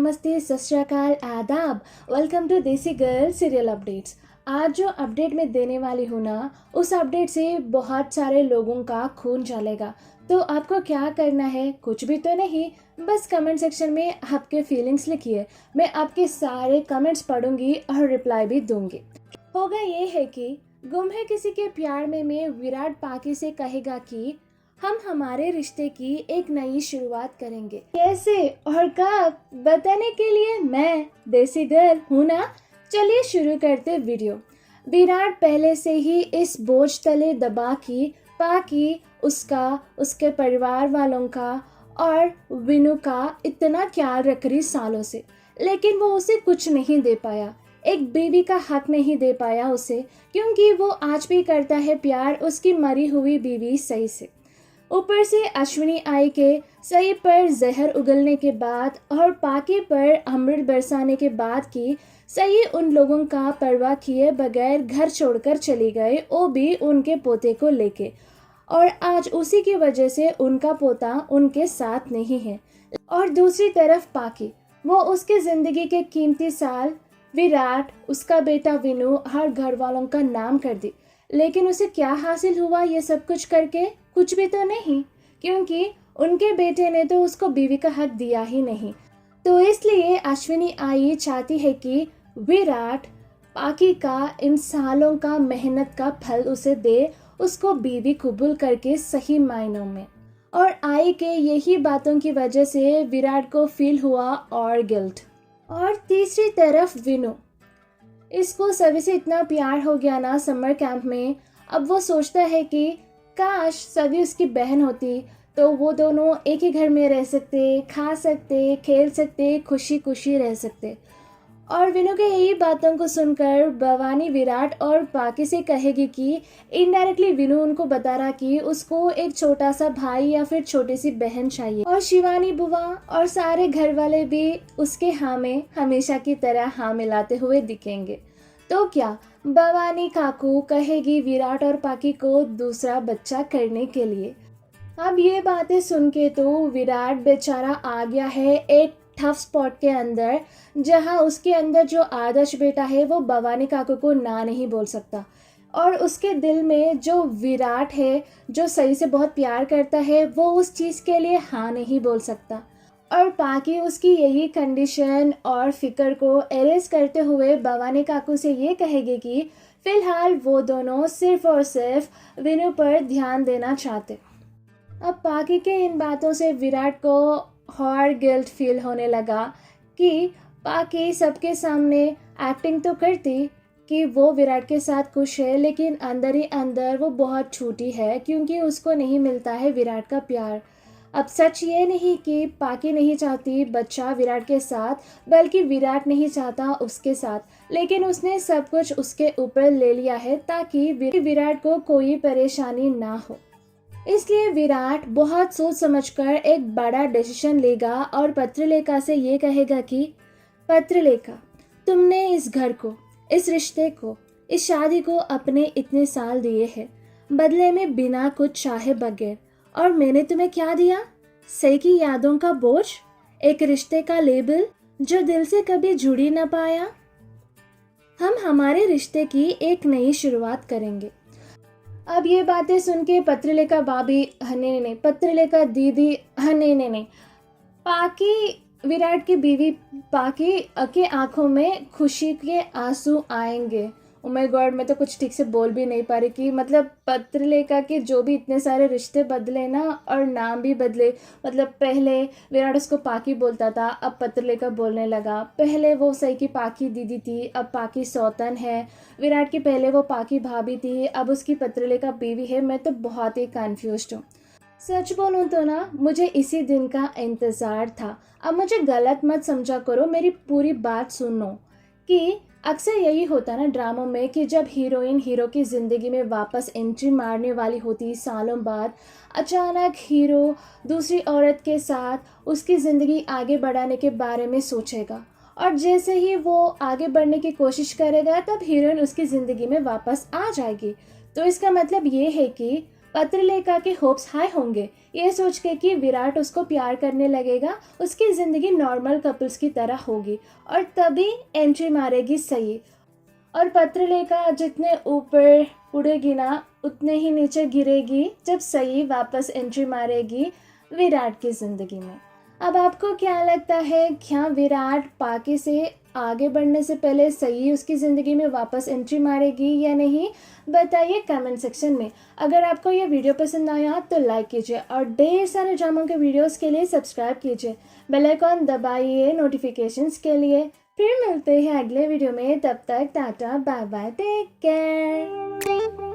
नमस्ते, सत श्री अकाल, आदाब। वेलकम टू देसी गर्ल सीरियल अपडेट्स। आज जो अपडेट मैं देने वाली हूँ ना, उस अपडेट से बहुत सारे लोगों का खून जलेगा। तो आपको क्या करना है? कुछ भी तो नहीं, बस कमेंट सेक्शन में आपके फीलिंग्स लिखिए। मैं आपके सारे कमेंट्स पढ़ूंगी और रिप्लाई भी दूंगी। होगा ये है कि गुम है किसी के प्यार में विराट पाकी से कहेगा कि हम हमारे रिश्ते की एक नई शुरुआत करेंगे। कैसे और कब बताने के लिए मैं देसी गर्ल हूँ ना। चलिए शुरू करते वीडियो। विराट पहले से ही इस बोझ तले दबा कि पाकी उसका, उसके परिवार वालों का और विनु का इतना ख्याल रख रही सालों से, लेकिन वो उसे कुछ नहीं दे पाया। एक बीवी का हक नहीं दे पाया उसे, क्योंकि वो आज भी करता है प्यार उसकी मरी हुई बीवी सई से। ऊपर से अश्विनी आई के सई पर जहर उगलने के बाद और पाकी पर अमृत बरसाने के बाद की सई उन लोगों का परवाह किए बगैर घर छोड़कर चली गई, वो भी उनके पोते को लेके। और आज उसी की वजह से उनका पोता उनके साथ नहीं है। और दूसरी तरफ पाकी, वो उसकी जिंदगी के कीमती साल विराट, उसका बेटा विनु हर घर वालों का नाम कर दी। लेकिन उसे क्या हासिल हुआ ये सब कुछ करके? कुछ भी तो नहीं, क्योंकि उनके बेटे ने तो उसको बीवी का हक दिया ही नहीं। तो इसलिए अश्विनी आई चाहती है कि विराट पाकी का इन सालों का मेहनत का फल उसे दे, उसको बीवी कबूल करके सही मायनों में। और आई के यही बातों की वजह से विराट को फील हुआ और गिल्ट। और तीसरी तरफ विनु, इसको सभी से इतना प्यार हो गया ना समर कैंप में। अब वो सोचता है कि काश सभी उसकी बहन होती तो वो दोनों एक ही घर में रह सकते, खा सकते, खेल सकते, खुशी खुशी रह सकते। और विनु के यही बातों को सुनकर भवानी विराट और पाकी से कहेगी कि इनडायरेक्टली विनु उनको बता रहा कि उसको एक छोटा सा भाई या फिर छोटी सी बहन चाहिए। और शिवानी बुआ और सारे घर वाले भी उसके हाँ में हमेशा की तरह हाँ मिलाते हुए दिखेंगे। तो क्या भवानी काकू कहेगी विराट और पाकी को दूसरा बच्चा करने के लिए। अब ये बातें सुन के तो विराट बेचारा आ गया है एक टफ स्पॉट के अंदर, जहां उसके अंदर जो आदर्श बेटा है वो भवानी काकू को ना नहीं बोल सकता। और उसके दिल में जो विराट है, जो सही से बहुत प्यार करता है, वो उस चीज़ के लिए हाँ नहीं बोल सकता। और पाकी उसकी यही कंडीशन और फिक्र को एरेज करते हुए भवानी काकू से ये कहेगी कि फिलहाल वो दोनों सिर्फ और सिर्फ विनु पर ध्यान देना चाहते। अब पाकी के इन बातों से विराट को और गिल्ट फील होने लगा कि पाकी सबके सामने एक्टिंग तो करती कि वो विराट के साथ खुश है, लेकिन अंदर ही अंदर वो बहुत छूटी है, क्योंकि उसको नहीं मिलता है विराट का प्यार। अब सच ये नहीं कि पाकी नहीं चाहती बच्चा विराट के साथ, बल्कि विराट नहीं चाहता उसके साथ, लेकिन उसने सब कुछ उसके ऊपर ले लिया है ताकि विराट को कोई परेशानी ना हो। इसलिए विराट बहुत सोच समझकर एक बड़ा डिसीजन लेगा और पत्रलेखा से ये कहेगा कि पत्रलेखा, तुमने इस घर को, इस रिश्ते को, इस शादी को अपने इतने साल दिए हैं, बदले में बिना कुछ चाहे बगैर। और मैंने तुम्हें क्या दिया? सही की यादों का बोझ, एक रिश्ते का लेबल जो दिल से कभी जुड़ी ना पाया। हम हमारे रिश्ते की एक नई शुरुआत करेंगे। अब ये बातें सुन के पत्रलेखा भाभी हने ने, पत्रलेखा दीदी हने ने, पाकी विराट की बीवी पाकी के आंखों में खुशी के आंसू आएंगे। ओ माय गॉड, मैं तो कुछ ठीक से बोल भी नहीं पा रही कि मतलब पत्रलेखा के जो भी इतने सारे रिश्ते बदले ना, और नाम भी बदले। मतलब पहले विराट उसको पाकी बोलता था, अब पत्रलेखा बोलने लगा। पहले वो सही की पाकी दीदी थी, अब पाकी सौतन है। विराट की पहले वो पाकी भाभी थी, अब उसकी पत्रलेखा बीवी है। मैं तो बहुत ही कन्फ्यूज्ड हूँ। सच बोलूं तो ना, मुझे इसी दिन का इंतज़ार था। अब मुझे गलत मत समझा करो, मेरी पूरी बात सुनो। कि अक्सर यही होता ना ड्रामों में कि जब हीरोइन हीरो की ज़िंदगी में वापस एंट्री मारने वाली होती सालों बाद, अचानक हीरो दूसरी औरत के साथ उसकी ज़िंदगी आगे बढ़ाने के बारे में सोचेगा, और जैसे ही वो आगे बढ़ने की कोशिश करेगा तब हीरोइन उसकी ज़िंदगी में वापस आ जाएगी। तो इसका मतलब ये है कि पत्रलेखा के होप्स हाई होंगे ये सोच के कि विराट उसको प्यार करने लगेगा, उसकी ज़िंदगी नॉर्मल कपल्स की तरह होगी और तभी एंट्री मारेगी सई। और पत्रलेखा जितने ऊपर उड़ेगी ना उतने ही नीचे गिरेगी जब सई वापस एंट्री मारेगी विराट की ज़िंदगी में। अब आपको क्या लगता है, क्या विराट पाके से आगे बढ़ने से पहले सई उसकी ज़िंदगी में वापस एंट्री मारेगी या नहीं? बताइए कमेंट सेक्शन में। अगर आपको यह वीडियो पसंद आया तो लाइक कीजिए और ढेर सारे ड्रामों के वीडियोस के लिए सब्सक्राइब कीजिए। बेल आइकॉन दबाइए नोटिफिकेशंस के लिए। फिर मिलते हैं अगले वीडियो में, तब तक tata bye bye, take care.